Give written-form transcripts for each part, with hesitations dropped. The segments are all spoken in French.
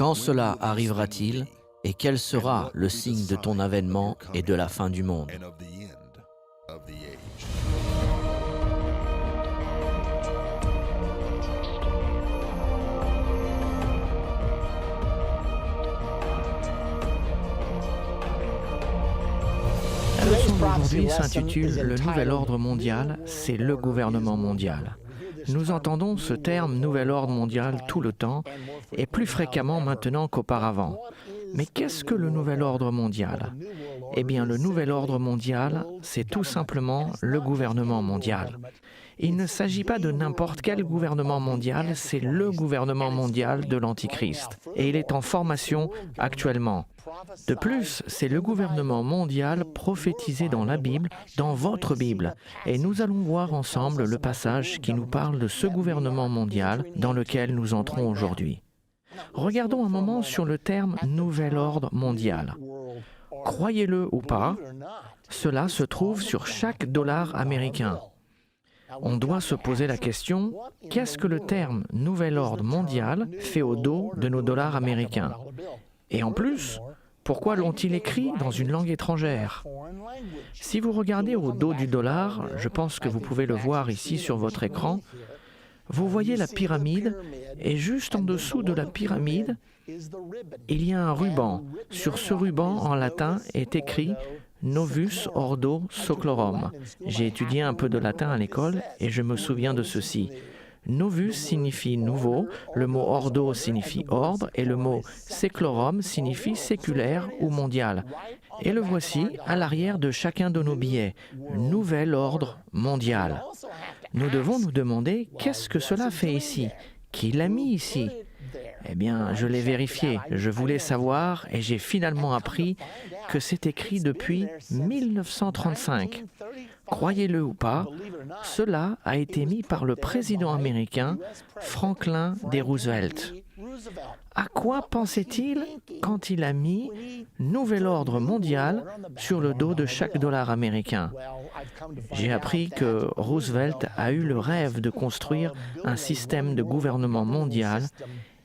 Quand cela arrivera-t-il et quel sera le signe de ton avènement et de la fin du monde? La leçon d'aujourd'hui s'intitule « Le nouvel ordre mondial, c'est le gouvernement mondial ». Nous entendons ce terme « nouvel ordre mondial » tout le temps, et plus fréquemment maintenant qu'auparavant. Mais qu'est-ce que le nouvel ordre mondial? Eh bien, le nouvel ordre mondial, c'est tout simplement le gouvernement mondial. Il ne s'agit pas de n'importe quel gouvernement mondial, c'est le gouvernement mondial de l'Antichrist. Et il est en formation actuellement. De plus, c'est le gouvernement mondial prophétisé dans la Bible, dans votre Bible. Et nous allons voir ensemble le passage qui nous parle de ce gouvernement mondial dans lequel nous entrons aujourd'hui. Regardons un moment sur le terme « nouvel ordre mondial ». Croyez-le ou pas, cela se trouve sur chaque dollar américain. On doit se poser la question, qu'est-ce que le terme « nouvel ordre mondial » fait au dos de nos dollars américains? Et en plus, pourquoi l'ont-ils écrit dans une langue étrangère? Si vous regardez au dos du dollar, je pense que vous pouvez le voir ici sur votre écran, vous voyez la pyramide, et juste en dessous de la pyramide, il y a un ruban. Sur ce ruban, en latin, est écrit « Novus Ordo Seclorum ». J'ai étudié un peu de latin à l'école et je me souviens de ceci. Novus signifie nouveau, le mot ordo signifie ordre et le mot seclorum signifie séculaire ou mondial. Et le voici à l'arrière de chacun de nos billets, nouvel ordre mondial. Nous devons nous demander qu'est-ce que cela fait ici? Qui l'a mis ici? Eh bien, je l'ai vérifié, je voulais savoir et j'ai finalement appris que c'est écrit depuis 1935. Croyez-le ou pas, cela a été mis par le président américain Franklin D. Roosevelt. À quoi pensait-il quand il a mis « Nouvel ordre mondial » sur le dos de chaque dollar américain? J'ai appris que Roosevelt a eu le rêve de construire un système de gouvernement mondial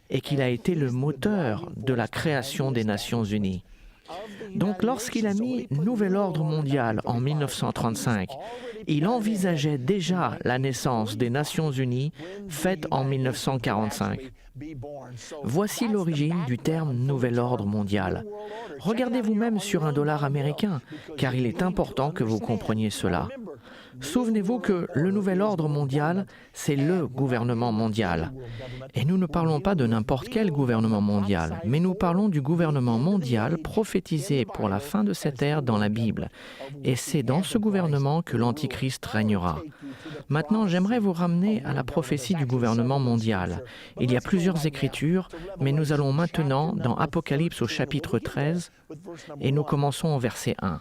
et qu'il a été le moteur de la création des Nations Unies. Donc lorsqu'il a mis « Nouvel ordre mondial » en 1935, il envisageait déjà la naissance des Nations Unies faite en 1945. Voici l'origine du terme « Nouvel ordre mondial ». Regardez vous-même sur un dollar américain, car il est important que vous compreniez cela. Souvenez-vous que le nouvel ordre mondial, c'est le gouvernement mondial. Et nous ne parlons pas de n'importe quel gouvernement mondial, mais nous parlons du gouvernement mondial prophétisé pour la fin de cette ère dans la Bible. Et c'est dans ce gouvernement que l'Antichrist régnera. Maintenant, j'aimerais vous ramener à la prophétie du gouvernement mondial. Il y a plusieurs écritures, mais nous allons maintenant dans Apocalypse au chapitre 13, et nous commençons au verset 1.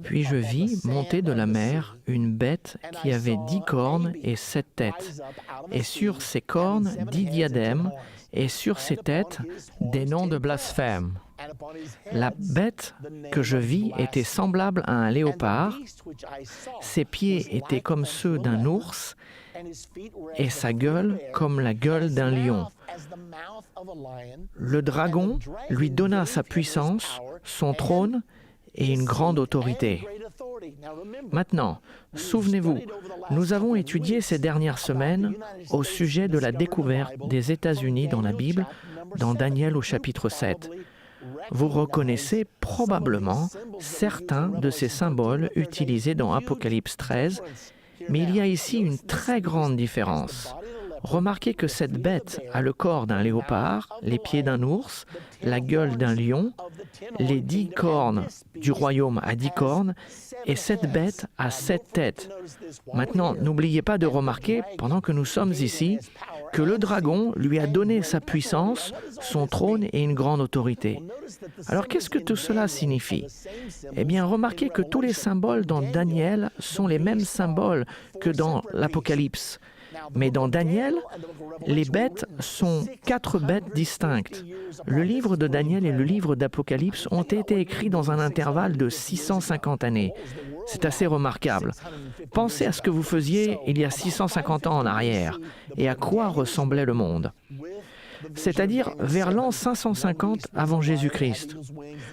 Puis je vis monter de la mer une bête qui avait 10 cornes et 7 têtes, et sur ses cornes 10 diadèmes, et sur ses têtes des noms de blasphème. La bête que je vis était semblable à un léopard, ses pieds étaient comme ceux d'un ours, et sa gueule comme la gueule d'un lion. Le dragon lui donna sa puissance, son trône et une grande autorité. Maintenant, souvenez-vous, nous avons étudié ces dernières semaines au sujet de la découverte des États-Unis dans la Bible, dans Daniel au chapitre 7. Vous reconnaissez probablement certains de ces symboles utilisés dans Apocalypse 13, mais il y a ici une très grande différence. Remarquez que cette bête a le corps d'un léopard, les pieds d'un ours, la gueule d'un lion, les 10 cornes du royaume à 10 cornes, et cette bête a 7 têtes. Maintenant, n'oubliez pas de remarquer, pendant que nous sommes ici, que le dragon lui a donné sa puissance, son trône et une grande autorité. Alors qu'est-ce que tout cela signifie? Eh bien, remarquez que tous les symboles dans Daniel sont les mêmes symboles que dans l'Apocalypse. Mais dans Daniel, les bêtes sont 4 bêtes distinctes. Le livre de Daniel et le livre d'Apocalypse ont été écrits dans un intervalle de 650 années. C'est assez remarquable. Pensez à ce que vous faisiez il y a 650 ans en arrière et à quoi ressemblait le monde. c'est-à-dire vers l'an 550 avant Jésus-Christ.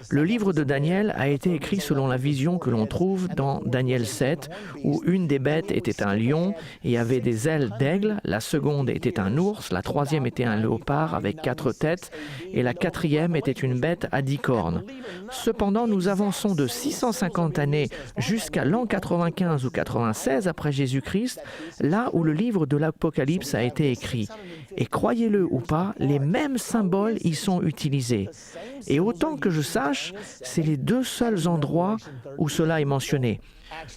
Le livre de Daniel a été écrit selon la vision que l'on trouve dans Daniel 7, où une des bêtes était un lion et avait des ailes d'aigle, la seconde était un ours, la troisième était un léopard avec 4 têtes, et la quatrième était une bête à 10 cornes. Cependant, nous avançons de 650 années jusqu'à l'an 95 ou 96 après Jésus-Christ, là où le livre de l'Apocalypse a été écrit. Et croyez-le ou pas, les mêmes symboles y sont utilisés. Et autant que je sache, c'est les 2 seuls endroits où cela est mentionné.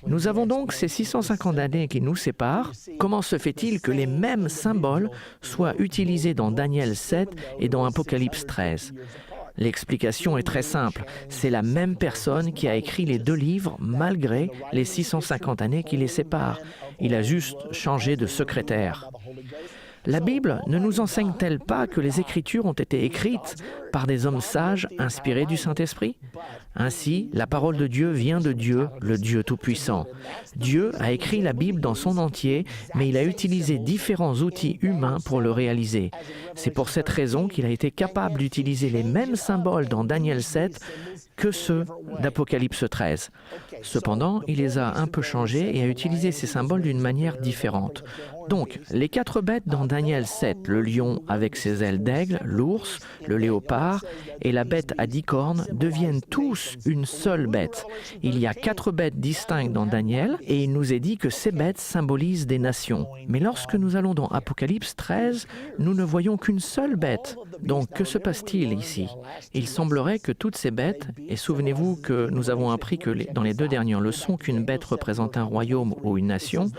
Nous avons donc ces 650 années qui nous séparent. Comment se fait-il que les mêmes symboles soient utilisés dans Daniel 7 et dans Apocalypse 13 ? L'explication est très simple. C'est la même personne qui a écrit les 2 livres malgré les 650 années qui les séparent. Il a juste changé de secrétaire. La Bible ne nous enseigne-t-elle pas que les Écritures ont été écrites par des hommes sages inspirés du Saint-Esprit ? Ainsi, la parole de Dieu vient de Dieu, le Dieu Tout-Puissant. Dieu a écrit la Bible dans son entier, mais il a utilisé différents outils humains pour le réaliser. C'est pour cette raison qu'il a été capable d'utiliser les mêmes symboles dans Daniel 7 que ceux d'Apocalypse 13. Cependant, il les a un peu changés et a utilisé ces symboles d'une manière différente. Donc, les 4 bêtes dans Daniel 7, le lion avec ses ailes d'aigle, l'ours, le léopard et la bête à 10 cornes deviennent tous une seule bête. Il y a 4 bêtes distinctes dans Daniel et il nous est dit que ces bêtes symbolisent des nations. Mais lorsque nous allons dans Apocalypse 13, nous ne voyons qu'une seule bête. Donc, que se passe-t-il ici ? Il semblerait que toutes ces bêtes, et souvenez-vous que nous avons appris que dans les 2 dernières leçons qu'une bête représente un royaume ou une nation,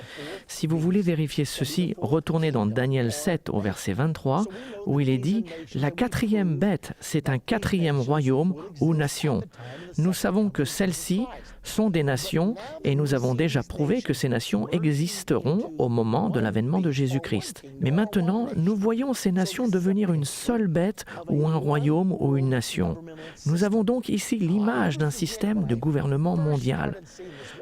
si vous voulez vérifier ceci, retournez dans Daniel 7 au verset 23, où il est dit « La 4e bête, c'est un 4e royaume ou nation. » Nous savons que celles-ci sont des nations et nous avons déjà prouvé que ces nations existeront au moment de l'avènement de Jésus-Christ. Mais maintenant, nous voyons ces nations devenir une seule bête ou un royaume ou une nation. Nous avons donc ici l'image d'un système de gouvernement mondial.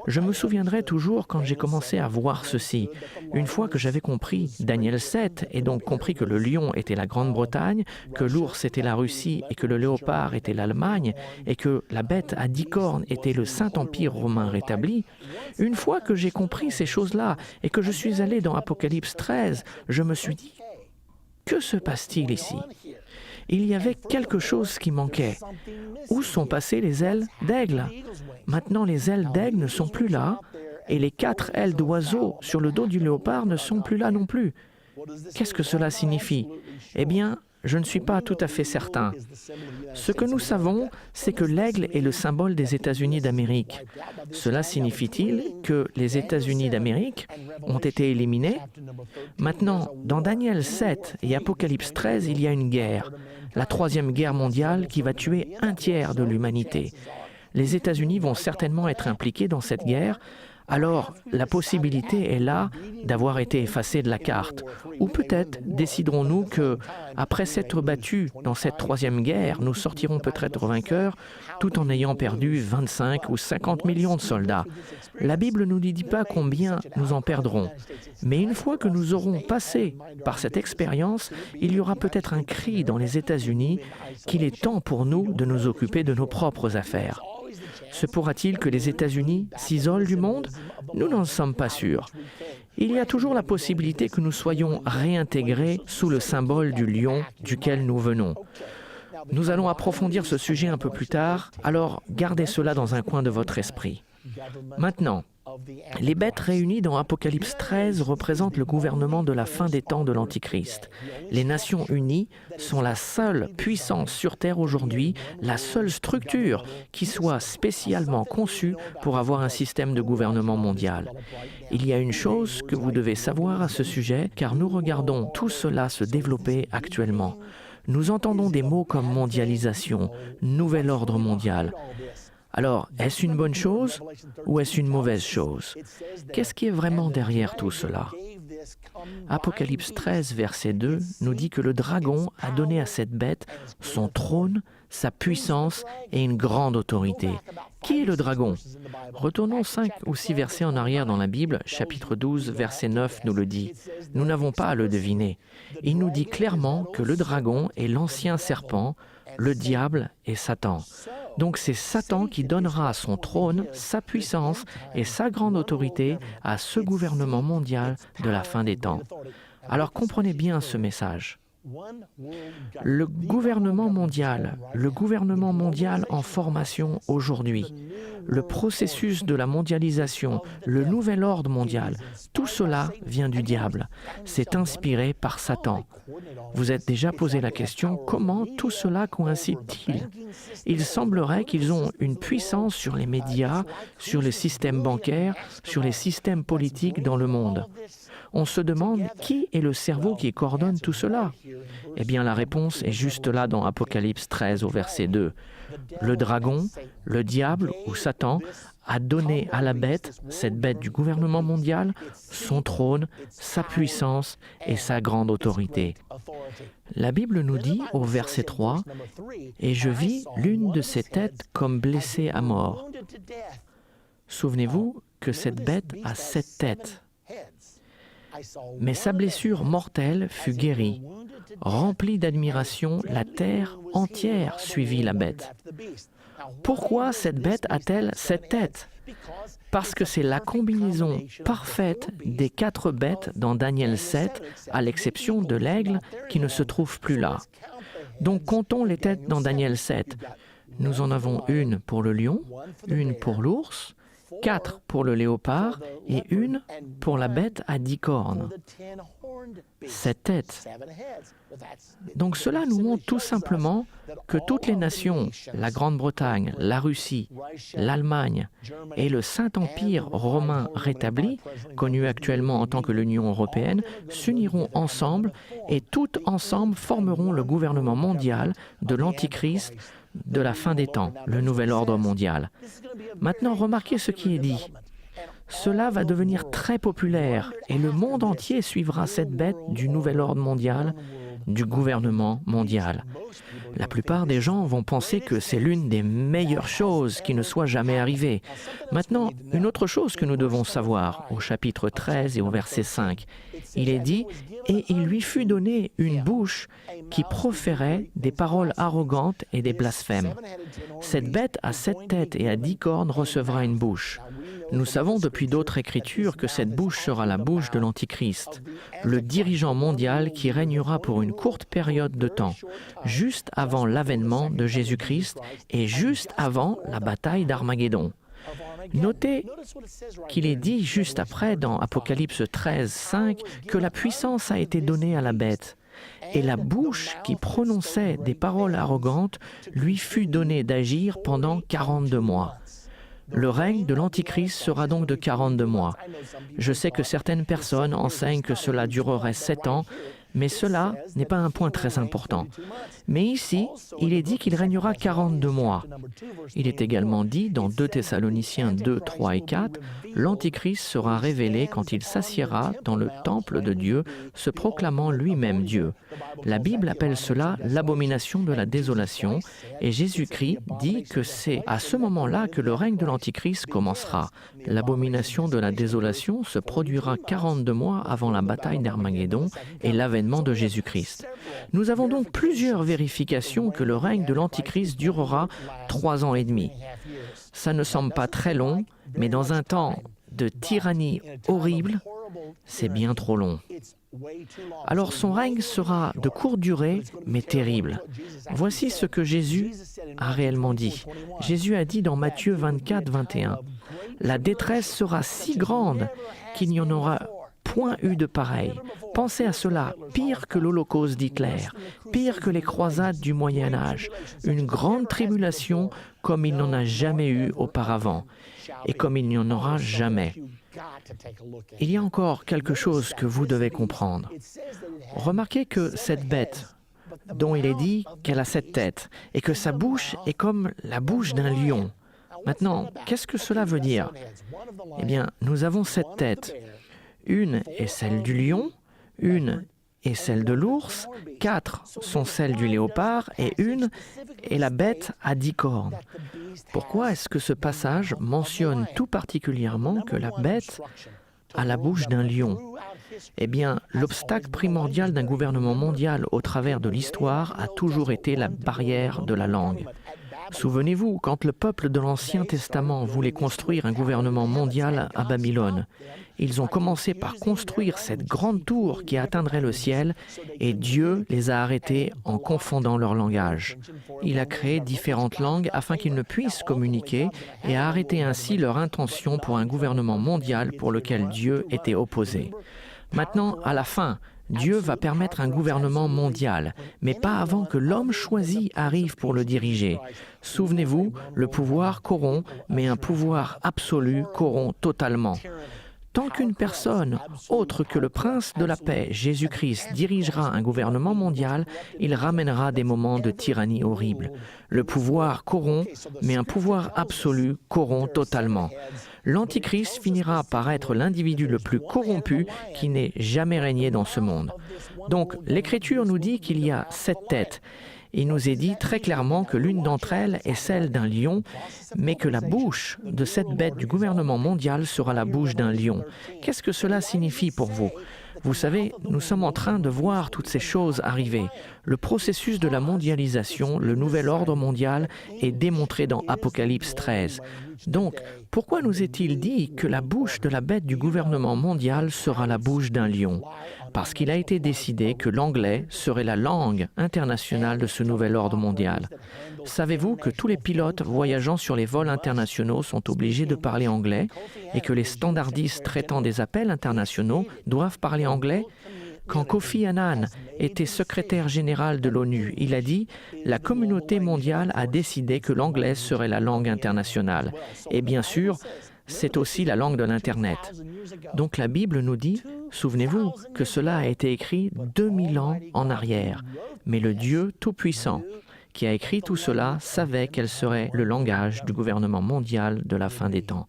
Je me souviendrai toujours quand j'ai commencé à voir ceci. Une fois que j'avais compris Daniel 7 et donc compris que le lion était la Grande-Bretagne, que l'ours était la Russie et que le léopard était l'Allemagne et que la bête à 10 cornes était le Saint-Empire romain rétabli, une fois que j'ai compris ces choses-là et que je suis allé dans Apocalypse 13, je me suis dit, que se passe-t-il ici ? Il y avait quelque chose qui manquait. Où sont passées les ailes d'aigle ? Maintenant, les ailes d'aigle ne sont plus là et les 4 ailes d'oiseau sur le dos du léopard ne sont plus là non plus. Qu'est-ce que cela signifie ? Eh bien, je ne suis pas tout à fait certain. Ce que nous savons, c'est que l'aigle est le symbole des États-Unis d'Amérique. Cela signifie-t-il que les États-Unis d'Amérique ont été éliminés ? Maintenant, dans Daniel 7 et Apocalypse 13, il y a une guerre, la 3e guerre mondiale qui va tuer 1/3 de l'humanité. Les États-Unis vont certainement être impliqués dans cette guerre. Alors, la possibilité est là d'avoir été effacés de la carte. Ou peut-être déciderons-nous que, après s'être battus dans cette 3e guerre, nous sortirons peut-être vainqueurs tout en ayant perdu 25 ou 50 millions de soldats. La Bible ne nous dit pas combien nous en perdrons. Mais une fois que nous aurons passé par cette expérience, il y aura peut-être un cri dans les États-Unis qu'il est temps pour nous de nous occuper de nos propres affaires. Se pourra-t-il que les États-Unis s'isolent du monde ? Nous n'en sommes pas sûrs. Il y a toujours la possibilité que nous soyons réintégrés sous le symbole du lion duquel nous venons. Nous allons approfondir ce sujet un peu plus tard, alors gardez cela dans un coin de votre esprit. Maintenant, les bêtes réunies dans Apocalypse 13 représentent le gouvernement de la fin des temps de l'Antichrist. Les Nations Unies sont la seule puissance sur Terre aujourd'hui, la seule structure qui soit spécialement conçue pour avoir un système de gouvernement mondial. Il y a une chose que vous devez savoir à ce sujet, car nous regardons tout cela se développer actuellement. Nous entendons des mots comme mondialisation, nouvel ordre mondial. Alors, est-ce une bonne chose ou est-ce une mauvaise chose ? Qu'est-ce qui est vraiment derrière tout cela ? Apocalypse 13, verset 2, nous dit que le dragon a donné à cette bête son trône, sa puissance et une grande autorité. Qui est le dragon? Retournons 5 ou 6 versets en arrière dans la Bible, chapitre 12, verset 9 nous le dit. Nous n'avons pas à le deviner. Il nous dit clairement que le dragon est l'ancien serpent, le diable et Satan. Donc c'est Satan qui donnera son trône, sa puissance et sa grande autorité à ce gouvernement mondial de la fin des temps. Alors comprenez bien ce message. Le gouvernement mondial en formation aujourd'hui, le processus de la mondialisation, le nouvel ordre mondial, tout cela vient du diable. C'est inspiré par Satan. Vous êtes déjà posé la question, comment tout cela coïncide-t-il? Il semblerait qu'ils ont une puissance sur les médias, sur le système bancaire, sur les systèmes politiques dans le monde. On se demande qui est le cerveau qui coordonne tout cela? Eh bien, la réponse est juste là dans Apocalypse 13 au verset 2. Le dragon, le diable ou Satan, a donné à la bête, cette bête du gouvernement mondial, son trône, sa puissance et sa grande autorité. La Bible nous dit au verset 3, « Et je vis l'une de ses têtes comme blessée à mort. » Souvenez-vous que cette bête a 7 têtes. Mais sa blessure mortelle fut guérie. Remplie d'admiration, la terre entière suivit la bête. Pourquoi cette bête a-t-elle 7 têtes? Parce que c'est la combinaison parfaite des 4 bêtes dans Daniel 7, à l'exception de l'aigle qui ne se trouve plus là. Donc comptons les têtes dans Daniel 7. Nous en avons une pour le lion, une pour l'ours, 4 pour le léopard et une pour la bête à 10 cornes. 7 têtes. Donc cela nous montre tout simplement que toutes les nations, la Grande-Bretagne, la Russie, l'Allemagne et le Saint-Empire romain rétabli, connu actuellement en tant que l'Union européenne, s'uniront ensemble et toutes ensemble formeront le gouvernement mondial de l'Antichrist de la fin des temps, le nouvel ordre mondial. Maintenant, remarquez ce qui est dit. Cela va devenir très populaire et le monde entier suivra cette bête du nouvel ordre mondial, du gouvernement mondial. La plupart des gens vont penser que c'est l'une des meilleures choses qui ne soit jamais arrivée. Maintenant, une autre chose que nous devons savoir, au chapitre 13 et au verset 5, il est dit « Et il lui fut donné une bouche qui proférait des paroles arrogantes et des blasphèmes. Cette bête à 7 têtes et à 10 cornes recevra une bouche. » Nous savons depuis d'autres écritures que cette bouche sera la bouche de l'Antichrist, le dirigeant mondial qui régnera pour une courte période de temps, juste avant l'avènement de Jésus-Christ et juste avant la bataille d'Armageddon. Notez qu'il est dit juste après dans Apocalypse 13, 5 que la puissance a été donnée à la bête. Et la bouche qui prononçait des paroles arrogantes lui fut donnée d'agir pendant 42 mois. Le règne de l'Antichrist sera donc de 42 mois. Je sais que certaines personnes enseignent que cela durerait 7 ans, mais cela n'est pas un point très important. Mais ici, il est dit qu'il régnera 42 mois. Il est également dit dans 2 Thessaloniciens 2, 3 et 4, l'Antichrist sera révélé quand il s'assiera dans le temple de Dieu, se proclamant lui-même Dieu. La Bible appelle cela l'abomination de la désolation, et Jésus-Christ dit que c'est à ce moment-là que le règne de l'Antichrist commencera. L'abomination de la désolation se produira 42 mois avant la bataille d'Armageddon et l'avènement de Jésus-Christ. Nous avons donc plusieurs vérifications que le règne de l'Antichrist durera 3 ans et demi. Ça ne semble pas très long, mais dans un temps de tyrannie horrible, c'est bien trop long. Alors son règne sera de courte durée, mais terrible. Voici ce que Jésus a réellement dit. Jésus a dit dans Matthieu 24, 21, « La détresse sera si grande qu'il n'y en aura point eu de pareil. Pensez à cela, pire que l'Holocauste d'Hitler, pire que les croisades du Moyen-Âge, une grande tribulation comme il n'en a jamais eu auparavant, et comme il n'y en aura jamais. » Il y a encore quelque chose que vous devez comprendre. Remarquez que cette bête, dont il est dit qu'elle a 7 têtes, et que sa bouche est comme la bouche d'un lion. Maintenant, qu'est-ce que cela veut dire? Eh bien, nous avons 7 têtes. Une est celle du lion, une est celle de l'ours, 4 sont celles du léopard et 1 est la bête à 10 cornes. Pourquoi est-ce que ce passage mentionne tout particulièrement que la bête a la bouche d'un lion? Eh bien, l'obstacle primordial d'un gouvernement mondial au travers de l'histoire a toujours été la barrière de la langue. Souvenez-vous, quand le peuple de l'Ancien Testament voulait construire un gouvernement mondial à Babylone, ils ont commencé par construire cette grande tour qui atteindrait le ciel et Dieu les a arrêtés en confondant leur langage. Il a créé différentes langues afin qu'ils ne puissent communiquer et a arrêté ainsi leur intention pour un gouvernement mondial pour lequel Dieu était opposé. Maintenant, à la fin, Dieu va permettre un gouvernement mondial, mais pas avant que l'homme choisi arrive pour le diriger. Souvenez-vous, le pouvoir corrompt, mais un pouvoir absolu corrompt totalement. Tant qu'une personne, autre que le prince de la paix, Jésus-Christ, dirigera un gouvernement mondial, il ramènera des moments de tyrannie horrible. Le pouvoir corrompt, mais un pouvoir absolu corrompt totalement. L'Antichrist finira par être l'individu le plus corrompu qui n'ait jamais régné dans ce monde. Donc, l'Écriture nous dit qu'il y a 7 têtes. Il nous est dit très clairement que l'une d'entre elles est celle d'un lion, mais que la bouche de cette bête du gouvernement mondial sera la bouche d'un lion. Qu'est-ce que cela signifie pour vous? Vous savez, nous sommes en train de voir toutes ces choses arriver. Le processus de la mondialisation, le nouvel ordre mondial, est démontré dans Apocalypse 13. Donc, pourquoi nous est-il dit que la bouche de la bête du gouvernement mondial sera la bouche d'un lion? Parce qu'il a été décidé que l'anglais serait la langue internationale de ce nouvel ordre mondial. Savez-vous que tous les pilotes voyageant sur les vols internationaux sont obligés de parler anglais et que les standardistes traitant des appels internationaux doivent parler anglais? Quand Kofi Annan était secrétaire général de l'ONU, il a dit « La communauté mondiale a décidé que l'anglais serait la langue internationale. » Et bien sûr, c'est aussi la langue de l'Internet. Donc la Bible nous dit, souvenez-vous, que cela a été écrit 2000 ans en arrière. Mais le Dieu Tout-Puissant, qui a écrit tout cela, savait quel serait le langage du gouvernement mondial de la fin des temps.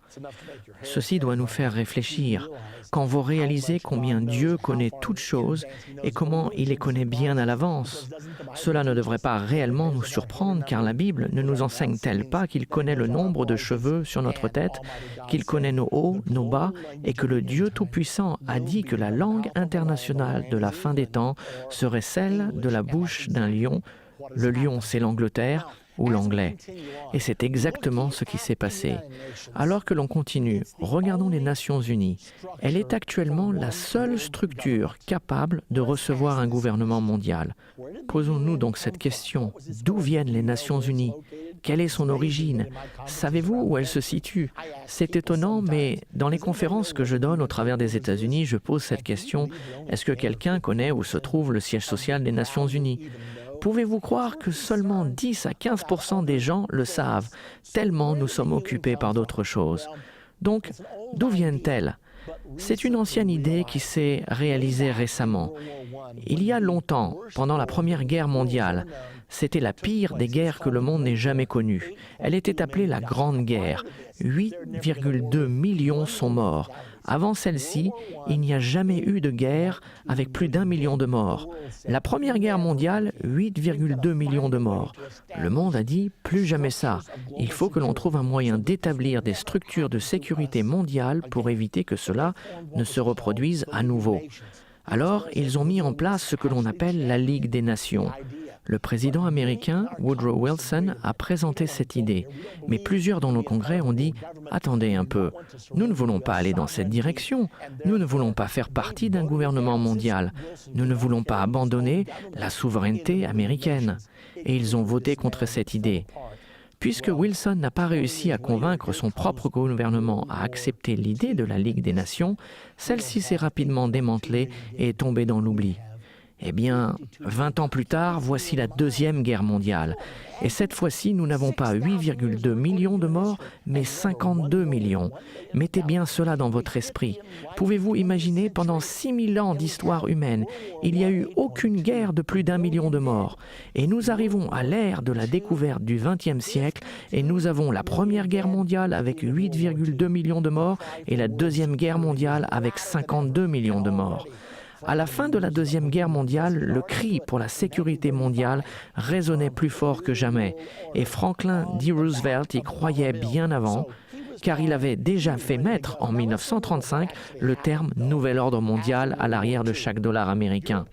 Ceci doit nous faire réfléchir. Quand vous réalisez combien Dieu connaît toutes choses et comment il les connaît bien à l'avance, cela ne devrait pas réellement nous surprendre car la Bible ne nous enseigne-t-elle pas qu'il connaît le nombre de cheveux sur notre tête, qu'il connaît nos hauts, nos bas et que le Dieu Tout-Puissant a dit que la langue internationale de la fin des temps serait celle de la bouche d'un lion. Le lion, c'est l'Angleterre ou l'anglais. Et c'est exactement ce qui s'est passé. Alors que l'on continue, regardons les Nations Unies. Elle est actuellement la seule structure capable de recevoir un gouvernement mondial. Posons-nous donc cette question. D'où viennent les Nations Unies? Quelle est son origine? Savez-vous où elle se situe? C'est étonnant, mais dans les conférences que je donne au travers des États-Unis, je pose cette question. Est-ce que quelqu'un connaît où se trouve le siège social des Nations Unies? Pouvez-vous croire que seulement 10 à 15% des gens le savent, tellement nous sommes occupés par d'autres choses? Donc, d'où viennent-elles? C'est une ancienne idée qui s'est réalisée récemment. Il y a longtemps, pendant la Première Guerre mondiale, c'était la pire des guerres que le monde n'ait jamais connue. Elle était appelée la Grande Guerre. 8,2 millions sont morts. Avant celle-ci, il n'y a jamais eu de guerre avec plus d'1 million de morts. La Première Guerre mondiale, 8,2 millions de morts. Le monde a dit « plus jamais ça ». Il faut que l'on trouve un moyen d'établir des structures de sécurité mondiale pour éviter que cela ne se reproduise à nouveau. Alors, ils ont mis en place ce que l'on appelle la Ligue des Nations. Le président américain, Woodrow Wilson, a présenté cette idée. Mais plusieurs dans nos congrès ont dit « Attendez un peu, nous ne voulons pas aller dans cette direction. Nous ne voulons pas faire partie d'un gouvernement mondial. Nous ne voulons pas abandonner la souveraineté américaine. » Et ils ont voté contre cette idée. Puisque Wilson n'a pas réussi à convaincre son propre gouvernement à accepter l'idée de la Ligue des Nations, celle-ci s'est rapidement démantelée et est tombée dans l'oubli. Eh bien, 20 ans plus tard, voici la Deuxième Guerre mondiale. Et cette fois-ci, nous n'avons pas 8,2 millions de morts, mais 52 millions. Mettez bien cela dans votre esprit. Pouvez-vous imaginer, pendant 6000 ans d'histoire humaine, il n'y a eu aucune guerre de plus d'1 million de morts. Et nous arrivons à l'ère de la découverte du XXe siècle, et nous avons la Première Guerre mondiale avec 8,2 millions de morts, et la Deuxième Guerre mondiale avec 52 millions de morts. À la fin de la Deuxième Guerre mondiale, le cri pour la sécurité mondiale résonnait plus fort que jamais. Et Franklin D. Roosevelt y croyait bien avant, car il avait déjà fait mettre en 1935 le terme « nouvel ordre mondial » à l'arrière de chaque dollar américain.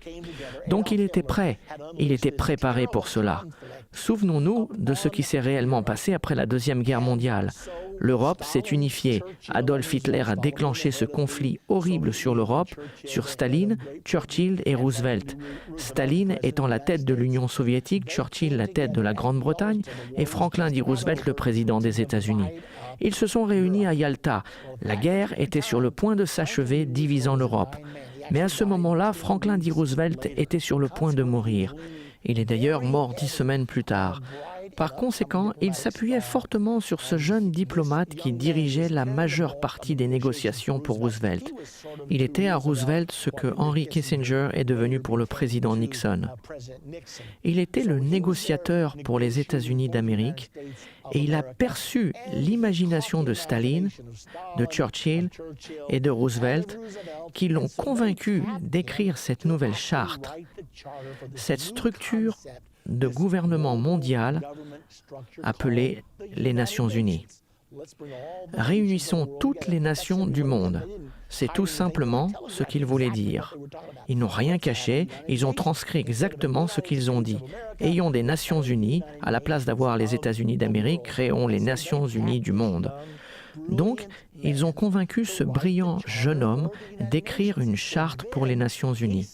Donc il était prêt, il était préparé pour cela. Souvenons-nous de ce qui s'est réellement passé après la Deuxième Guerre mondiale. L'Europe s'est unifiée. Adolf Hitler a déclenché ce conflit horrible sur l'Europe, sur Staline, Churchill et Roosevelt. Staline étant la tête de l'Union soviétique, Churchill la tête de la Grande-Bretagne et Franklin D. Roosevelt le président des États-Unis. Ils se sont réunis à Yalta. La guerre était sur le point de s'achever, divisant l'Europe. Mais à ce moment-là, Franklin D. Roosevelt était sur le point de mourir. Il est d'ailleurs mort 10 semaines plus tard. Par conséquent, il s'appuyait fortement sur ce jeune diplomate qui dirigeait la majeure partie des négociations pour Roosevelt. Il était à Roosevelt ce que Henry Kissinger est devenu pour le président Nixon. Il était le négociateur pour les États-Unis d'Amérique et il a perçu l'imagination de Staline, de Churchill et de Roosevelt qui l'ont convaincu d'écrire cette nouvelle charte, cette structure de gouvernement mondial appelée les Nations Unies. Réunissons toutes les nations du monde. C'est tout simplement ce qu'ils voulaient dire. Ils n'ont rien caché, ils ont transcrit exactement ce qu'ils ont dit. Ayons des Nations Unies, à la place d'avoir les États-Unis d'Amérique, créons les Nations Unies du monde. Donc, ils ont convaincu ce brillant jeune homme d'écrire une charte pour les Nations Unies.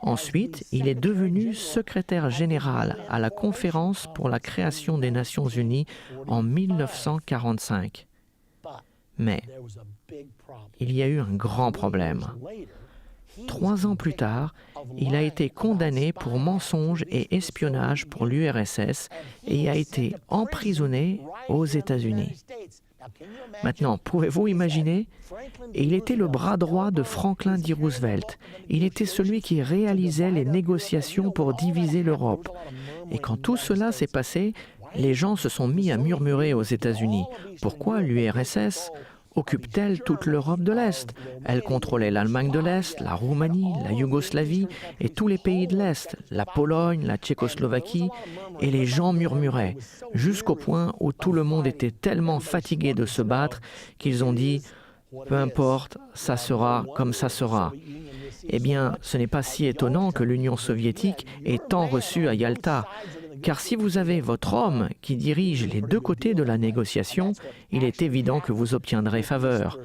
Ensuite, il est devenu secrétaire général à la conférence pour la création des Nations Unies en 1945. Mais il y a eu un grand problème. 3 ans plus tard, il a été condamné pour mensonge et espionnage pour l'URSS et a été emprisonné aux États-Unis. Maintenant, pouvez-vous imaginer? Il était le bras droit de Franklin D. Roosevelt. Il était celui qui réalisait les négociations pour diviser l'Europe. Et quand tout cela s'est passé, les gens se sont mis à murmurer aux États-Unis. Pourquoi l'URSS occupe-t-elle toute l'Europe de l'Est? Elle contrôlait l'Allemagne de l'Est, la Roumanie, la Yougoslavie et tous les pays de l'Est, la Pologne, la Tchécoslovaquie, et les gens murmuraient, jusqu'au point où tout le monde était tellement fatigué de se battre qu'ils ont dit « peu importe, ça sera comme ça sera ». Eh bien, ce n'est pas si étonnant que l'Union soviétique ait tant reçu à Yalta. Car si vous avez votre homme qui dirige les deux côtés de la négociation, il est évident que vous obtiendrez faveur.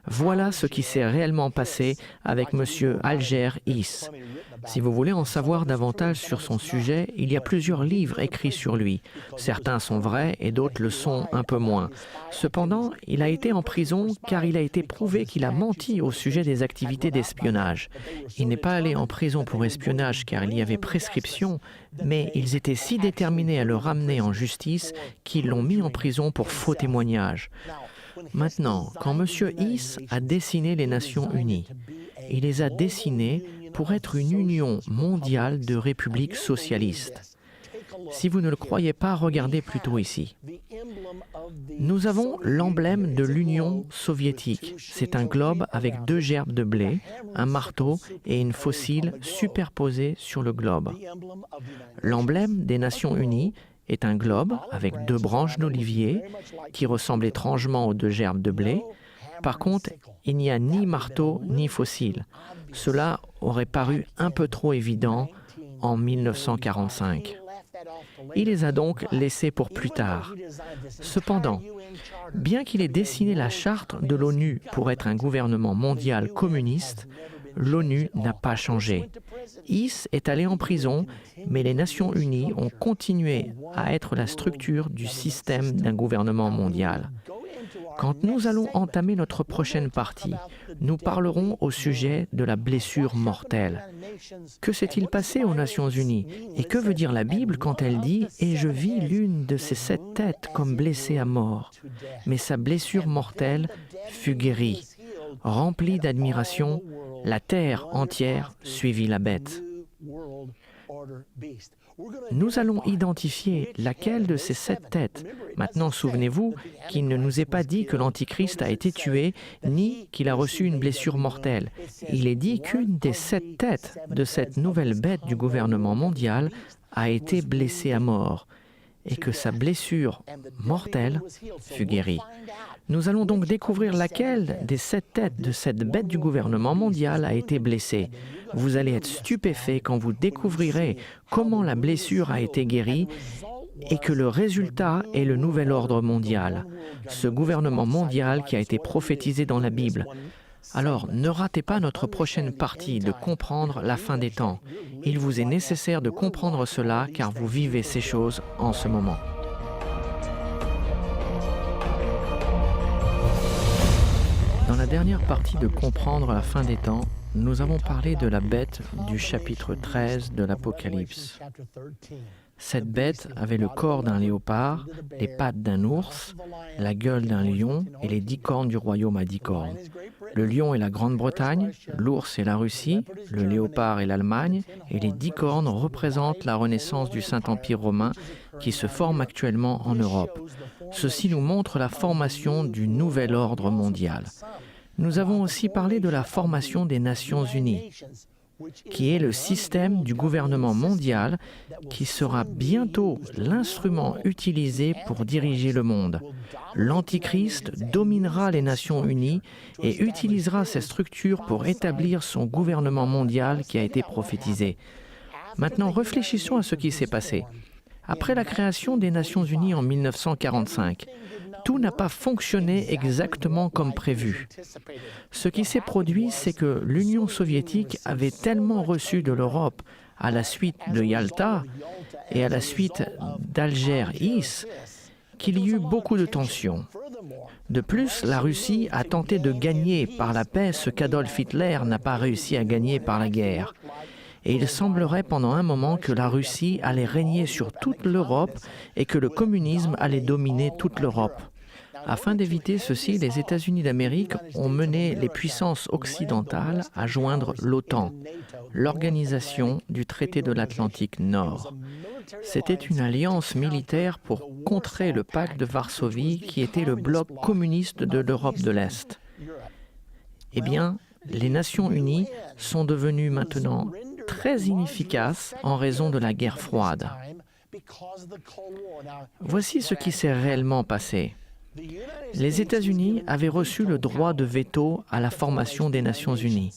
Voilà ce qui s'est réellement passé avec M. Alger Hiss. Si vous voulez en savoir davantage sur son sujet, il y a plusieurs livres écrits sur lui. Certains sont vrais et d'autres le sont un peu moins. Cependant, il a été en prison car il a été prouvé qu'il a menti au sujet des activités d'espionnage. Il n'est pas allé en prison pour espionnage car il y avait prescription, mais ils étaient si déterminés à le ramener en justice qu'ils l'ont mis en prison pour faux témoignages. Maintenant, quand M. Hiss a dessiné les Nations Unies, il les a dessinées pour être une union mondiale de républiques socialistes. Si vous ne le croyez pas, regardez plutôt ici. Nous avons l'emblème de l'Union soviétique. C'est un globe avec 2 gerbes de blé, un marteau et une faucille superposés sur le globe. L'emblème des Nations Unies est un globe avec 2 branches d'olivier qui ressemblent étrangement aux 2 gerbes de blé. Par contre, il n'y a ni marteau ni faucille. Cela aurait paru un peu trop évident en 1945. Il les a donc laissés pour plus tard. Cependant, bien qu'il ait dessiné la charte de l'ONU pour être un gouvernement mondial communiste, l'ONU n'a pas changé. Hiss est allé en prison, mais les Nations Unies ont continué à être la structure du système d'un gouvernement mondial. Quand nous allons entamer notre prochaine partie, nous parlerons au sujet de la blessure mortelle. Que s'est-il passé aux Nations Unies? Et que veut dire la Bible quand elle dit « Et je vis l'une de ses 7 têtes comme blessée à mort, mais sa blessure mortelle fut guérie. Remplie d'admiration, la terre entière suivit la bête. » Nous allons identifier laquelle de ces 7 têtes. Maintenant, souvenez-vous qu'il ne nous est pas dit que l'Antichrist a été tué, ni qu'il a reçu une blessure mortelle. Il est dit qu'une des 7 têtes de cette nouvelle bête du gouvernement mondial a été blessée à mort, et que sa blessure mortelle fut guérie. Nous allons donc découvrir laquelle des 7 têtes de cette bête du gouvernement mondial a été blessée. Vous allez être stupéfait quand vous découvrirez comment la blessure a été guérie et que le résultat est le nouvel ordre mondial, ce gouvernement mondial qui a été prophétisé dans la Bible. Alors, ne ratez pas notre prochaine partie de comprendre la fin des temps. Il vous est nécessaire de comprendre cela car vous vivez ces choses en ce moment. Dans la dernière partie de comprendre la fin des temps, nous avons parlé de la bête du chapitre 13 de l'Apocalypse. Cette bête avait le corps d'un léopard, les pattes d'un ours, la gueule d'un lion et les 10 cornes du royaume à 10 cornes. Le lion est la Grande-Bretagne, l'ours est la Russie, le léopard est l'Allemagne et les 10 cornes représentent la renaissance du Saint-Empire romain qui se forme actuellement en Europe. Ceci nous montre la formation du nouvel ordre mondial. Nous avons aussi parlé de la formation des Nations Unies, qui est le système du gouvernement mondial qui sera bientôt l'instrument utilisé pour diriger le monde. L'Antichrist dominera les Nations Unies et utilisera ces structures pour établir son gouvernement mondial qui a été prophétisé. Maintenant, réfléchissons à ce qui s'est passé. Après la création des Nations Unies en 1945, tout n'a pas fonctionné exactement comme prévu. Ce qui s'est produit, c'est que l'Union soviétique avait tellement reçu de l'Europe à la suite de Yalta et à la suite d'Alger-Is qu'il y eut beaucoup de tensions. De plus, la Russie a tenté de gagner par la paix ce qu'Adolf Hitler n'a pas réussi à gagner par la guerre. Et il semblerait pendant un moment que la Russie allait régner sur toute l'Europe et que le communisme allait dominer toute l'Europe. Afin d'éviter ceci, les États-Unis d'Amérique ont mené les puissances occidentales à joindre l'OTAN, l'Organisation du traité de l'Atlantique Nord. C'était une alliance militaire pour contrer le pacte de Varsovie qui était le bloc communiste de l'Europe de l'Est. Eh bien, les Nations Unies sont devenues maintenant très inefficaces en raison de la guerre froide. Voici ce qui s'est réellement passé. Les États-Unis avaient reçu le droit de veto à la formation des Nations Unies.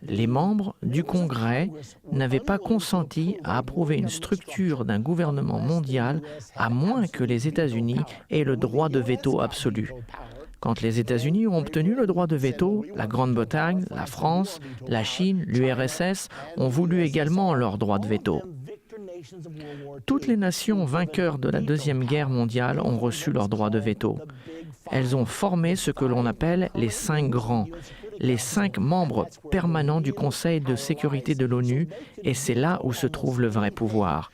Les membres du Congrès n'avaient pas consenti à approuver une structure d'un gouvernement mondial à moins que les États-Unis aient le droit de veto absolu. Quand les États-Unis ont obtenu le droit de veto, la Grande-Bretagne, la France, la Chine, l'URSS ont voulu également leur droit de veto. Toutes les nations vainqueurs de la Deuxième Guerre mondiale ont reçu leur droit de veto. Elles ont formé ce que l'on appelle les 5 grands, les 5 membres permanents du Conseil de sécurité de l'ONU, et c'est là où se trouve le vrai pouvoir.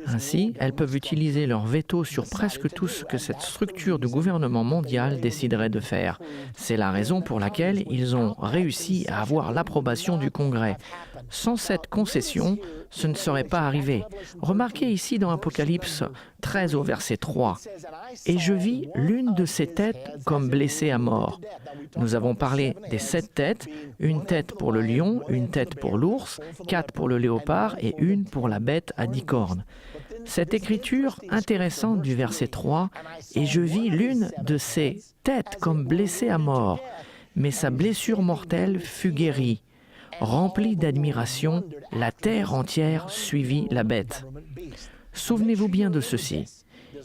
Ainsi, elles peuvent utiliser leur veto sur presque tout ce que cette structure du gouvernement mondial déciderait de faire. C'est la raison pour laquelle ils ont réussi à avoir l'approbation du Congrès. Sans cette concession, ce ne serait pas arrivé. Remarquez ici dans Apocalypse 13 au verset 3. « Et je vis l'une de ces têtes comme blessée à mort. » Nous avons parlé des 7 têtes, une tête pour le lion, une tête pour l'ours, 4 pour le léopard et une pour la bête à 10 cornes. Cette écriture intéressante du verset 3, « Et je vis l'une de ces têtes comme blessée à mort, mais sa blessure mortelle fut guérie. Remplie d'admiration, la terre entière suivit la bête. » Souvenez-vous bien de ceci.